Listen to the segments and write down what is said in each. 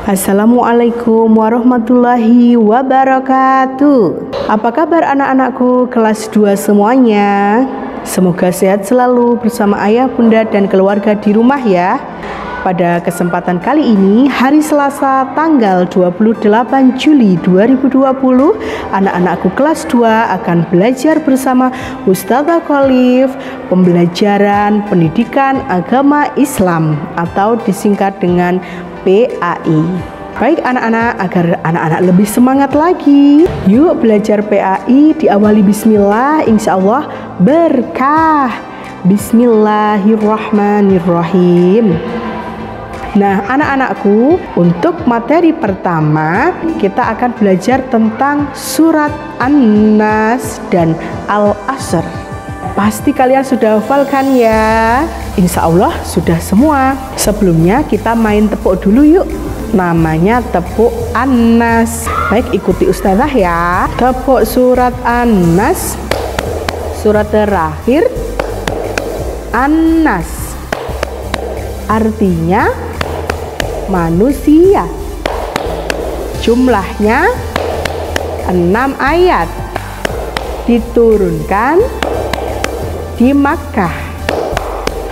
Assalamualaikum warahmatullahi wabarakatuh. Apa kabar anak-anakku kelas 2 semuanya? Semoga sehat selalu bersama ayah, bunda, dan keluarga di rumah ya. Pada kesempatan kali ini, hari Selasa tanggal 28 Juli 2020, anak-anakku kelas 2 akan belajar bersama Ustazah Khalif pembelajaran pendidikan agama Islam atau disingkat dengan PAI. Baik anak-anak, agar anak-anak lebih semangat lagi, yuk belajar PAI diawali bismillah, insya Allah berkah. Bismillahirrahmanirrahim. Nah anak-anakku, untuk materi pertama kita akan belajar tentang surat An-Nas dan Al-Asr. Pasti kalian sudah hafal kan ya? Insya Allah sudah semua. Sebelumnya kita main tepuk dulu yuk. Namanya tepuk An-Nas. Baik, ikuti Ustazah ya. Tepuk surat An-Nas. Surat terakhir An-Nas. Artinya manusia. Jumlahnya 6 ayat. Diturunkan di Makkah.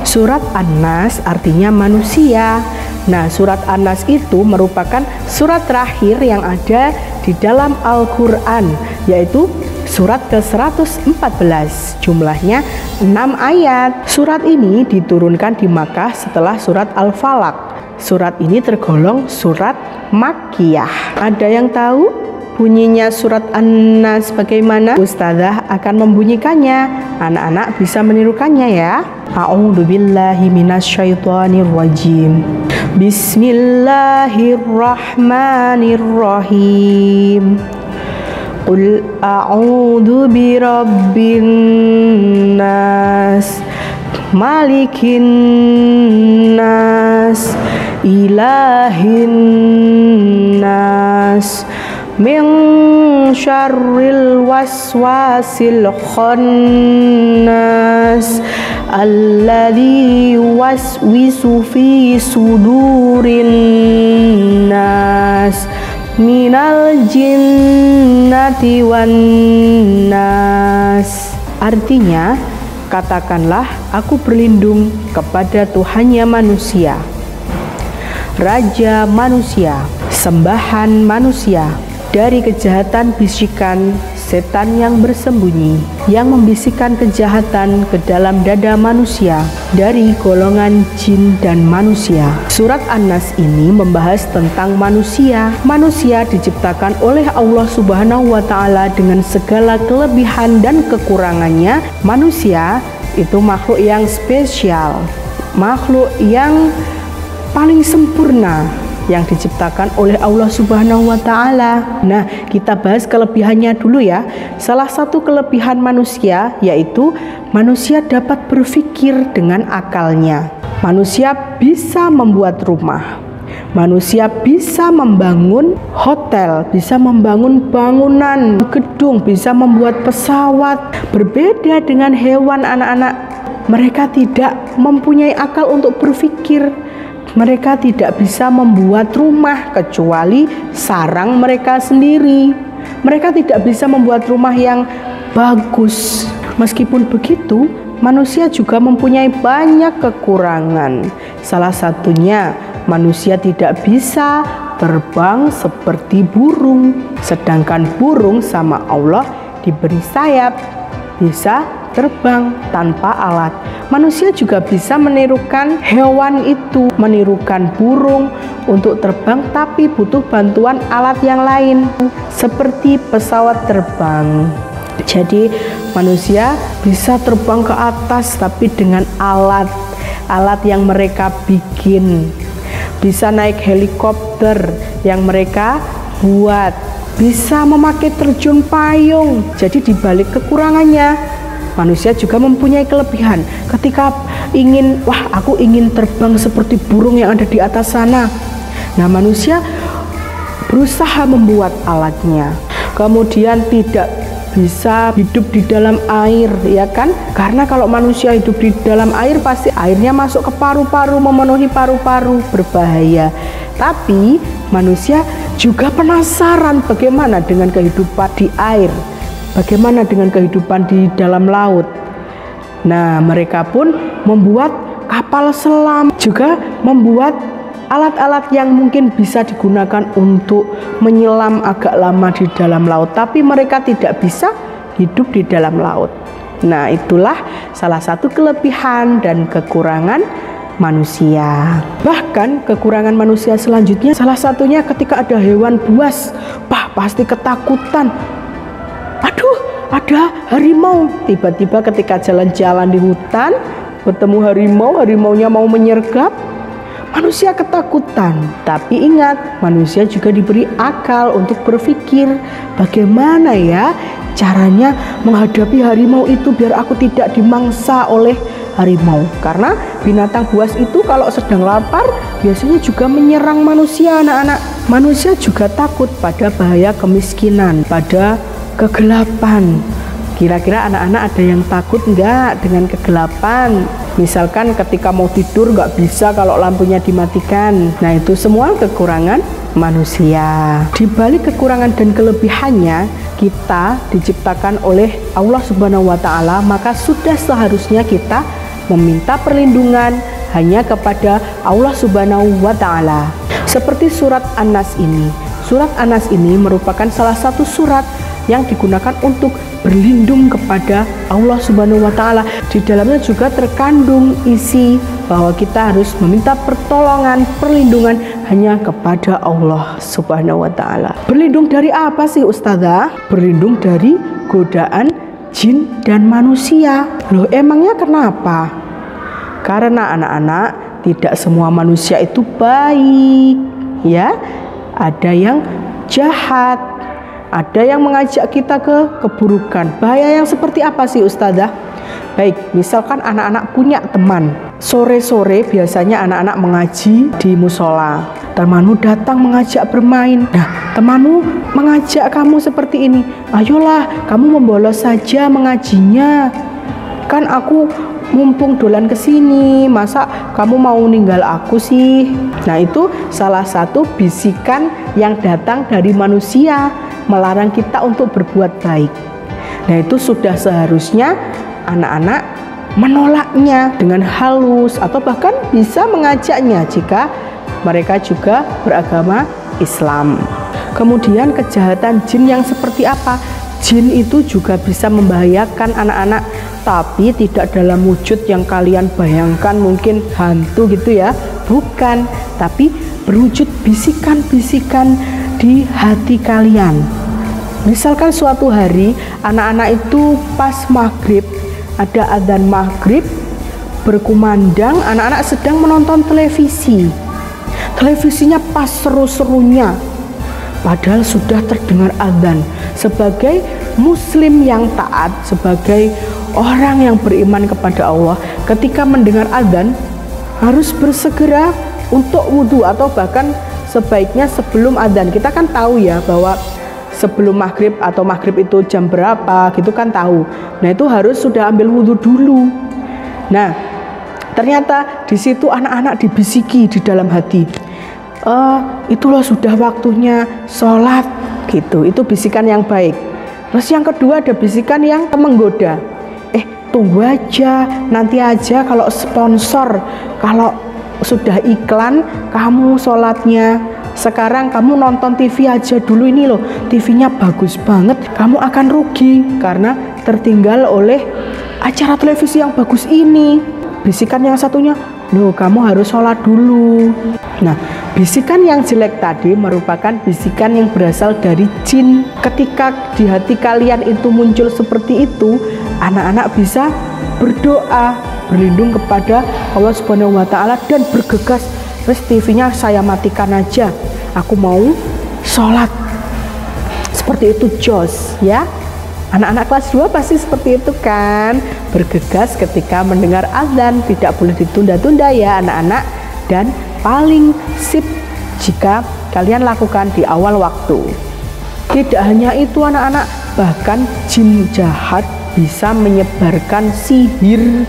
Surat An-Nas artinya manusia. Nah, surat An-Nas itu merupakan surat terakhir yang ada di dalam Al-Quran, yaitu surat ke-114. Jumlahnya 6 ayat. Surat ini diturunkan di Makkah setelah surat Al-Falaq. Surat ini tergolong surat Makkiyah. Ada yang tahu bunyinya surat An-Nas bagaimana? Ustazah akan membunyikannya. Anak-anak bisa menirukannya ya. A'udzubillahi minasyaitonirrajim. Bismillahirrahmanirrahim. Qul a'udzu birabbin nas, malikin nas, ilahin nas, min syarril waswasil khannas, alladzi waswisu fi sudurin nas, minal jinnati wan nas. Artinya, katakanlah aku berlindung kepada Tuhannya manusia, Raja manusia, sembahan manusia, dari kejahatan bisikan setan yang bersembunyi, yang membisikkan kejahatan ke dalam dada manusia, dari golongan jin dan manusia. Surat An-Nas ini membahas tentang manusia. Manusia diciptakan oleh Allah Subhanahu wa Ta'ala dengan segala kelebihan dan kekurangannya. Manusia itu makhluk yang spesial, makhluk yang paling sempurna yang diciptakan oleh Allah Subhanahu wa Ta'ala. Nah, kita bahas kelebihannya dulu ya. Salah satu kelebihan manusia yaitu manusia dapat berpikir dengan akalnya. Manusia bisa membuat rumah. Manusia bisa membangun hotel, bisa membangun bangunan, gedung, bisa membuat pesawat. Berbeda dengan hewan anak-anak, mereka tidak mempunyai akal untuk berpikir. Mereka tidak bisa membuat rumah kecuali sarang mereka sendiri. Mereka tidak bisa membuat rumah yang bagus. Meskipun begitu, manusia juga mempunyai banyak kekurangan. Salah satunya, manusia tidak bisa terbang seperti burung. Sedangkan burung sama Allah diberi sayap, bisa terbang tanpa alat. Manusia juga bisa menirukan hewan itu, menirukan burung untuk terbang, tapi butuh bantuan alat yang lain seperti pesawat terbang. Jadi manusia bisa terbang ke atas tapi dengan alat yang mereka bikin. Bisa naik helikopter yang mereka buat. Bisa memakai terjun payung. Jadi di balik kekurangannya, manusia juga mempunyai kelebihan. Ketika aku ingin terbang seperti burung yang ada di atas sana. Nah, manusia berusaha membuat alatnya. Kemudian tidak bisa hidup di dalam air, ya kan? Karena kalau manusia hidup di dalam air pasti airnya masuk ke paru-paru, memenuhi paru-paru, berbahaya. Tapi manusia juga penasaran bagaimana dengan kehidupan di air, bagaimana dengan kehidupan di dalam laut. Nah, mereka pun membuat kapal selam, juga membuat alat-alat yang mungkin bisa digunakan untuk menyelam agak lama di dalam laut, tapi mereka tidak bisa hidup di dalam laut. Nah, itulah salah satu kelebihan dan kekurangan manusia. Bahkan kekurangan manusia selanjutnya, salah satunya ketika ada hewan buas, pasti ketakutan. Aduh, ada harimau. Tiba-tiba ketika jalan-jalan di hutan, bertemu harimau, harimaunya mau menyergap, manusia ketakutan. Tapi ingat, manusia juga diberi akal untuk berpikir, bagaimana ya caranya menghadapi harimau itu biar aku tidak dimangsa oleh harimau. Karena binatang buas itu kalau sedang lapar biasanya juga menyerang manusia, anak-anak. Manusia juga takut pada bahaya kemiskinan, pada kegelapan. Kira-kira anak-anak ada yang takut enggak dengan kegelapan? Misalkan ketika mau tidur nggak bisa kalau lampunya dimatikan. Nah, itu semua kekurangan manusia. Di balik kekurangan dan kelebihannya, kita diciptakan oleh Allah Subhanahu wa Ta'ala, maka sudah seharusnya kita meminta perlindungan hanya kepada Allah Subhanahu wa Ta'ala. Seperti surat An-Nas ini. Surat An-Nas ini merupakan salah satu surat yang digunakan untuk berlindung kepada Allah Subhanahu wa Ta'ala. Di dalamnya juga terkandung isi bahwa kita harus meminta pertolongan, perlindungan hanya kepada Allah Subhanahu wa Ta'ala. Berlindung dari apa sih, Ustazah? Berlindung dari godaan jin dan manusia. Loh, emangnya kenapa? Karena anak-anak, tidak semua manusia itu baik, ya. Ada yang jahat, ada yang mengajak kita ke keburukan. Bahaya yang seperti apa sih, Ustazah? Baik, misalkan anak-anak punya teman. Sore-sore biasanya anak-anak mengaji di musola. Temanmu datang mengajak bermain. Nah, temanmu mengajak kamu seperti ini. Ayolah, kamu membolos saja mengajinya. Kan aku mumpung dolan kesini, masa kamu mau ninggal aku sih? Nah, itu salah satu bisikan yang datang dari manusia, melarang kita untuk berbuat baik. Nah, itu sudah seharusnya anak-anak menolaknya dengan halus, atau bahkan bisa mengajaknya jika mereka juga beragama Islam. Kemudian kejahatan jin yang seperti apa? Jin itu juga bisa membahayakan anak-anak, tapi tidak dalam wujud yang kalian bayangkan mungkin hantu gitu ya. Bukan, tapi berwujud bisikan-bisikan di hati kalian. Misalkan suatu hari anak-anak itu pas maghrib, ada adzan maghrib berkumandang, anak-anak sedang menonton televisi. Televisinya pas seru-serunya, padahal sudah terdengar adzan. Sebagai muslim yang taat, sebagai orang yang beriman kepada Allah, ketika mendengar adzan harus bersegera untuk wudhu, atau bahkan sebaiknya sebelum adzan. Kita kan tahu ya bahwa sebelum maghrib atau maghrib itu jam berapa gitu kan tahu. Nah, itu harus sudah ambil wudhu dulu. Nah, ternyata di situ anak-anak dibisiki di dalam hati, itulah sudah waktunya sholat gitu. Itu bisikan yang baik. Terus yang kedua ada bisikan yang menggoda. Tunggu aja, nanti aja kalau sponsor, kalau sudah iklan kamu sholatnya. Sekarang kamu nonton TV aja dulu, ini loh TV-nya bagus banget, kamu akan rugi karena tertinggal oleh acara televisi yang bagus ini. Bisikan yang satunya, loh kamu harus sholat dulu. Nah, bisikan yang jelek tadi merupakan bisikan yang berasal dari jin. Ketika di hati kalian itu muncul seperti itu, anak-anak bisa berdoa, berlindung kepada Allah Subhanahu wa Ta'ala, dan bergegas, terus TV-nya saya matikan aja, aku mau sholat. Seperti itu, jos ya. Anak-anak kelas 2 pasti seperti itu kan, bergegas ketika mendengar azan. Tidak boleh ditunda-tunda ya anak-anak, dan paling sip jika kalian lakukan di awal waktu. Tidak hanya itu anak-anak, bahkan jin jahat bisa menyebarkan sihir.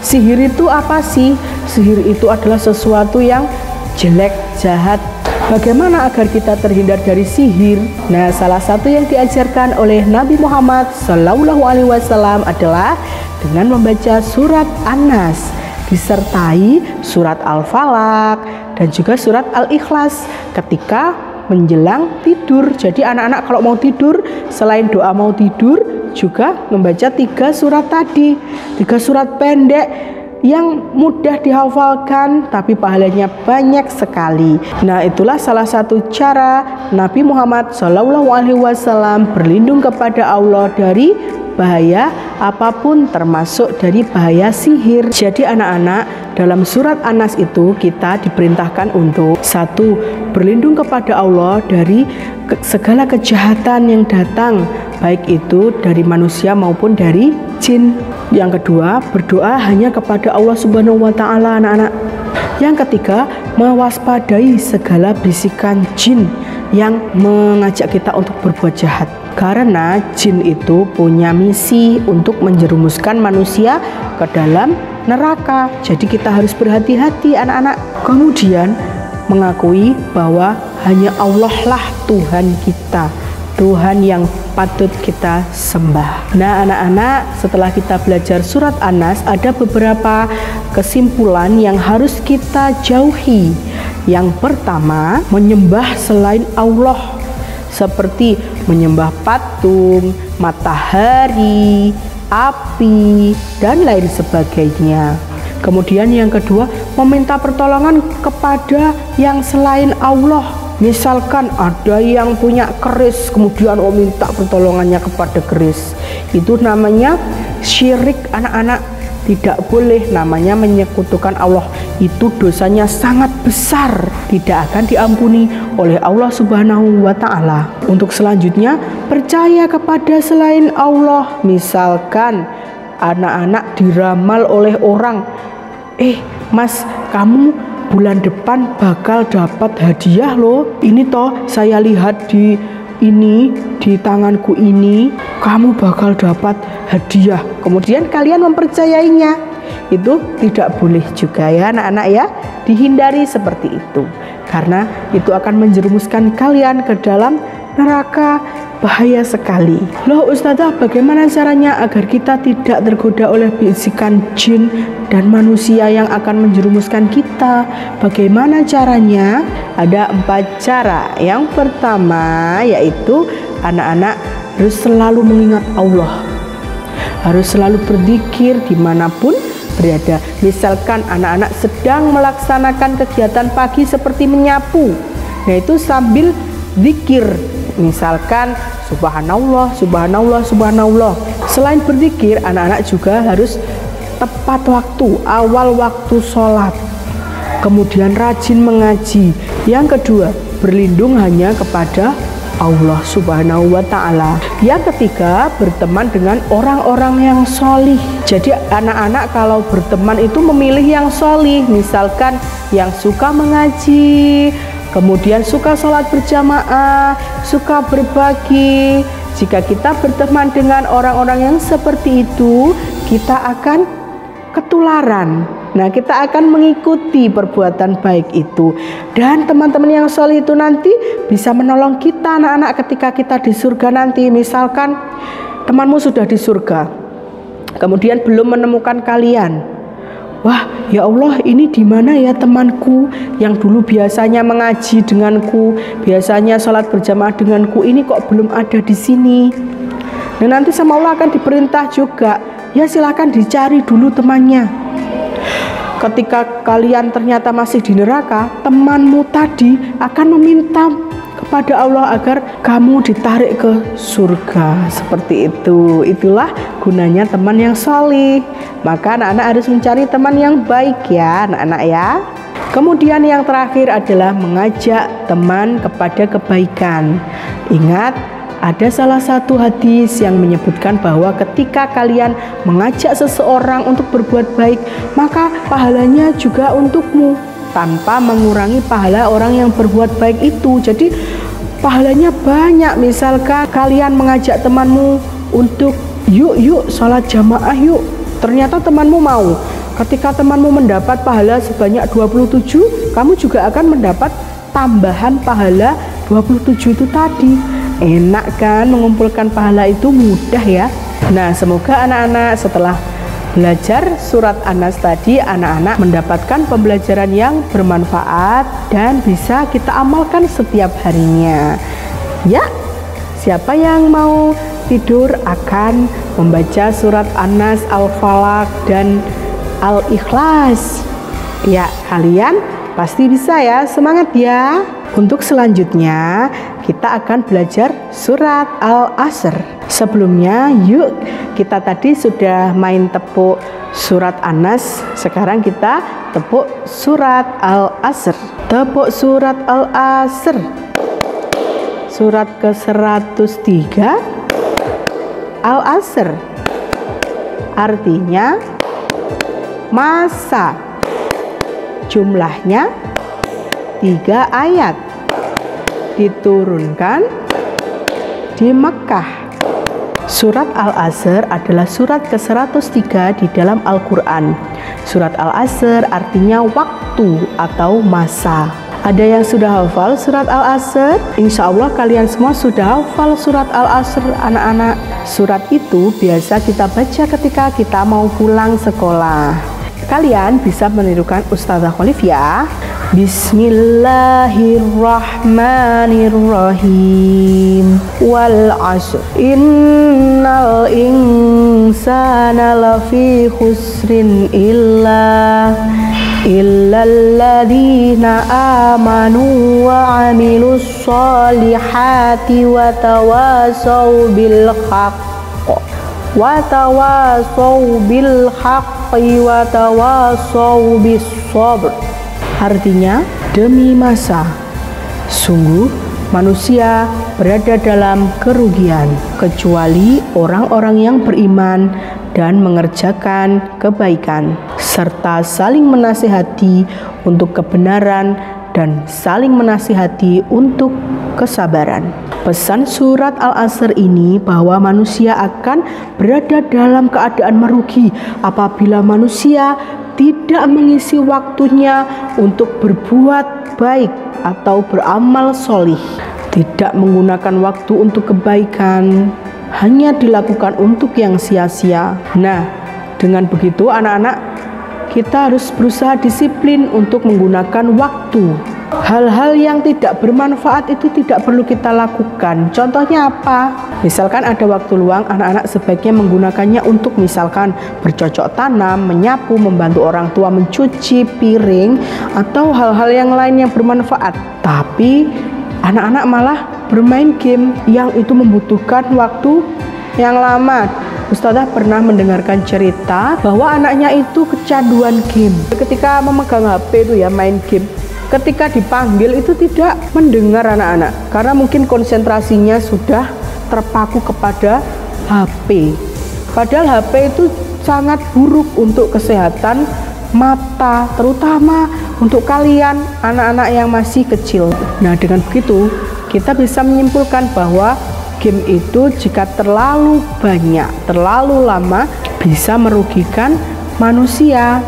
Sihir itu apa sih? Sihir itu adalah sesuatu yang jelek, jahat. Bagaimana agar kita terhindar dari sihir? Nah, salah satu yang diajarkan oleh Nabi Muhammad SAW adalah dengan membaca surat An-Nas disertai surat Al-Falaq dan juga surat Al-Ikhlas ketika menjelang tidur. Jadi anak-anak kalau mau tidur, selain doa mau tidur, juga membaca 3 surat tadi, 3 surat pendek yang mudah dihafalkan tapi pahalanya banyak sekali. Nah, itulah salah satu cara Nabi Muhammad SAW berlindung kepada Allah dari bahaya apapun termasuk dari bahaya sihir. Jadi anak-anak, dalam surat An-Nas itu kita diperintahkan untuk 1. Berlindung kepada Allah dari segala kejahatan yang datang, baik itu dari manusia maupun dari jin. Yang kedua, berdoa hanya kepada Allah Subhanahu wa Ta'ala, anak-anak. Yang ketiga, mewaspadai segala bisikan jin yang mengajak kita untuk berbuat jahat, karena jin itu punya misi untuk menjerumuskan manusia ke dalam neraka. Jadi kita harus berhati-hati, anak-anak. Kemudian mengakui bahwa hanya Allah lah Tuhan kita, Tuhan yang patut kita sembah. Nah, anak-anak, setelah kita belajar surat An-Nas, ada beberapa kesimpulan yang harus kita jauhi. Yang pertama, menyembah selain Allah, seperti menyembah patung, matahari, api, dan lain sebagainya. Kemudian yang kedua, meminta pertolongan kepada yang selain Allah. Misalkan ada yang punya keris, kemudian minta pertolongannya kepada keris. Itu namanya syirik, anak-anak. Tidak boleh, namanya menyekutukan Allah. Itu dosanya sangat besar, tidak akan diampuni oleh Allah Subhanahu wa Ta'ala. Untuk selanjutnya, percaya kepada selain Allah. Misalkan anak-anak diramal oleh orang, Mas, kamu bulan depan bakal dapat hadiah loh. Ini toh saya lihat di tanganku ini, kamu bakal dapat hadiah. Kemudian kalian mempercayainya. Itu tidak boleh juga ya, anak-anak ya. Dihindari seperti itu, karena itu akan menjerumuskan kalian ke dalam neraka. Bahaya sekali. Loh Ustazah, bagaimana caranya agar kita tidak tergoda oleh bisikan jin dan manusia yang akan menjerumuskan kita? Bagaimana caranya? Ada 4 cara. Yang pertama yaitu anak-anak harus selalu mengingat Allah, harus selalu berzikir dimanapun berada. Misalkan anak-anak sedang melaksanakan kegiatan pagi seperti menyapu, nah itu sambil zikir. Misalkan subhanallah, subhanallah, subhanallah. Selain berzikir, anak-anak juga harus tepat waktu, awal waktu sholat. Kemudian rajin mengaji. Yang kedua, berlindung hanya kepada Allah Subhanahu wa Ta'ala. Yang ketiga, berteman dengan orang-orang yang sholih. Jadi anak-anak kalau berteman itu memilih yang sholih. Misalkan yang suka mengaji, kemudian suka sholat berjamaah, suka berbagi. Jika kita berteman dengan orang-orang yang seperti itu, kita akan ketularan. Nah, kita akan mengikuti perbuatan baik itu. Dan teman-teman yang soleh itu nanti bisa menolong kita, anak-anak, ketika kita di surga nanti. Misalkan temanmu sudah di surga, kemudian belum menemukan kalian. Wah, ya Allah, ini di mana ya temanku yang dulu biasanya mengaji denganku, biasanya sholat berjamaah denganku, ini kok belum ada di sini. Dan nanti sama Allah akan diperintah juga, ya silakan dicari dulu temannya. Ketika kalian ternyata masih di neraka, temanmu tadi akan meminta kepada Allah agar kamu ditarik ke surga. Seperti itu. Itulah gunanya teman yang salih. Maka anak-anak harus mencari teman yang baik ya, anak-anak ya. Kemudian yang terakhir adalah mengajak teman kepada kebaikan. Ingat, ada salah satu hadis yang menyebutkan bahwa ketika kalian mengajak seseorang untuk berbuat baik, maka pahalanya juga untukmu, tanpa mengurangi pahala orang yang berbuat baik itu. Jadi pahalanya banyak. Misalkan kalian mengajak temanmu untuk yuk sholat jamaah yuk. Ternyata temanmu mau. Ketika temanmu mendapat pahala sebanyak 27, kamu juga akan mendapat tambahan pahala 27 itu tadi. Enak kan, mengumpulkan pahala itu mudah ya. Nah, semoga anak-anak setelah belajar surat An-Nas tadi, anak-anak mendapatkan pembelajaran yang bermanfaat dan bisa kita amalkan setiap harinya. Ya, siapa yang mau tidur akan membaca surat An-Nas, Al-Falaq, dan Al-Ikhlas. Ya, kalian pasti bisa ya, semangat ya. Untuk selanjutnya kita akan belajar surat Al-Asr. Sebelumnya yuk, kita tadi sudah main tepuk surat An-Nas, sekarang kita tepuk surat Al-Asr. Tepuk surat Al-Asr. Surat ke-103 Al-Asr artinya masa. Jumlahnya 3 ayat, diturunkan di Mekah. Surat Al-Asr adalah surat ke-103 di dalam Al-Quran. Surat Al-Asr artinya waktu atau masa. Ada yang sudah hafal surat Al-Asr? Insya Allah kalian semua sudah hafal surat Al-Asr, anak-anak. Surat itu biasa kita baca ketika kita mau pulang sekolah. Kalian bisa menirukan Ustazah Khalif ya. Bismillahirrahmanirrahim. Wal 'ashr innal insana lafi khusrin illalladzina amanu wa 'amilus solihati wa tawasaw bil haqq wa tawasaw bis sabr. Artinya, demi masa, sungguh manusia berada dalam kerugian kecuali orang-orang yang beriman dan mengerjakan kebaikan serta saling menasihati untuk kebenaran dan saling menasihati untuk kesabaran. Pesan surat Al-Asr ini bahwa manusia akan berada dalam keadaan merugi apabila manusia tidak mengisi waktunya untuk berbuat baik atau beramal solih. Tidak menggunakan waktu untuk kebaikan, hanya dilakukan untuk yang sia-sia. Nah, dengan begitu anak-anak, kita harus berusaha disiplin untuk menggunakan waktu. Hal-hal yang tidak bermanfaat itu tidak perlu kita lakukan. Contohnya apa? Misalkan ada waktu luang, anak-anak sebaiknya menggunakannya untuk misalkan bercocok tanam, menyapu, membantu orang tua mencuci piring, atau hal-hal yang lain yang bermanfaat. Tapi anak-anak malah bermain game yang itu membutuhkan waktu yang lama. Ustazah pernah mendengarkan cerita bahwa anaknya itu kecanduan game. Ketika memegang HP itu ya, main game. Ketika dipanggil itu tidak mendengar anak-anak karena mungkin konsentrasinya sudah terpaku kepada HP. Padahal HP itu sangat buruk untuk kesehatan mata, terutama untuk kalian anak-anak yang masih kecil. Nah, dengan begitu kita bisa menyimpulkan bahwa game itu jika terlalu banyak, terlalu lama bisa merugikan manusia.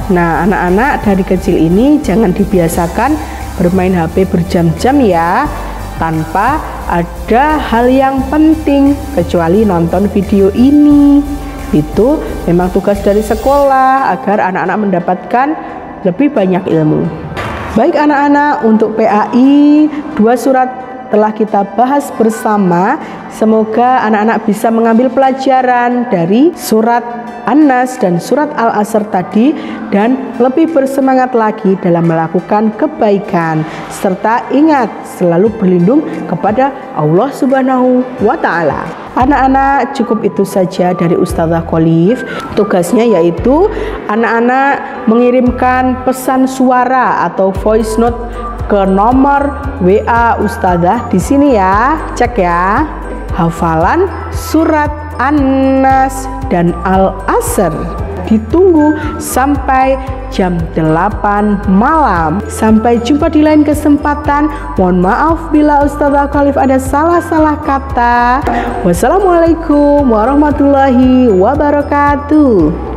Nah, anak-anak dari kecil ini jangan dibiasakan bermain HP berjam-jam ya, tanpa ada hal yang penting kecuali nonton video ini. Itu memang tugas dari sekolah agar anak-anak mendapatkan lebih banyak ilmu. Baik anak-anak, untuk PAI 2 surat telah kita bahas bersama. Semoga anak-anak bisa mengambil pelajaran dari surat An-Nas dan surat Al-Asr tadi dan lebih bersemangat lagi dalam melakukan kebaikan, serta ingat selalu berlindung kepada Allah Subhanahu wa Ta'ala. Anak-anak, cukup itu saja dari Ustazah Khalif. Tugasnya yaitu anak-anak mengirimkan pesan suara atau voice note ke nomor WA Ustazah di sini ya. Cek ya. Hafalan surat An-Nas dan Al-Asr. ditunggu sampai jam 8 malam. Sampai jumpa di lain kesempatan. Mohon maaf bila Ustazah Khalif ada salah-salah kata. Wassalamualaikum warahmatullahi wabarakatuh.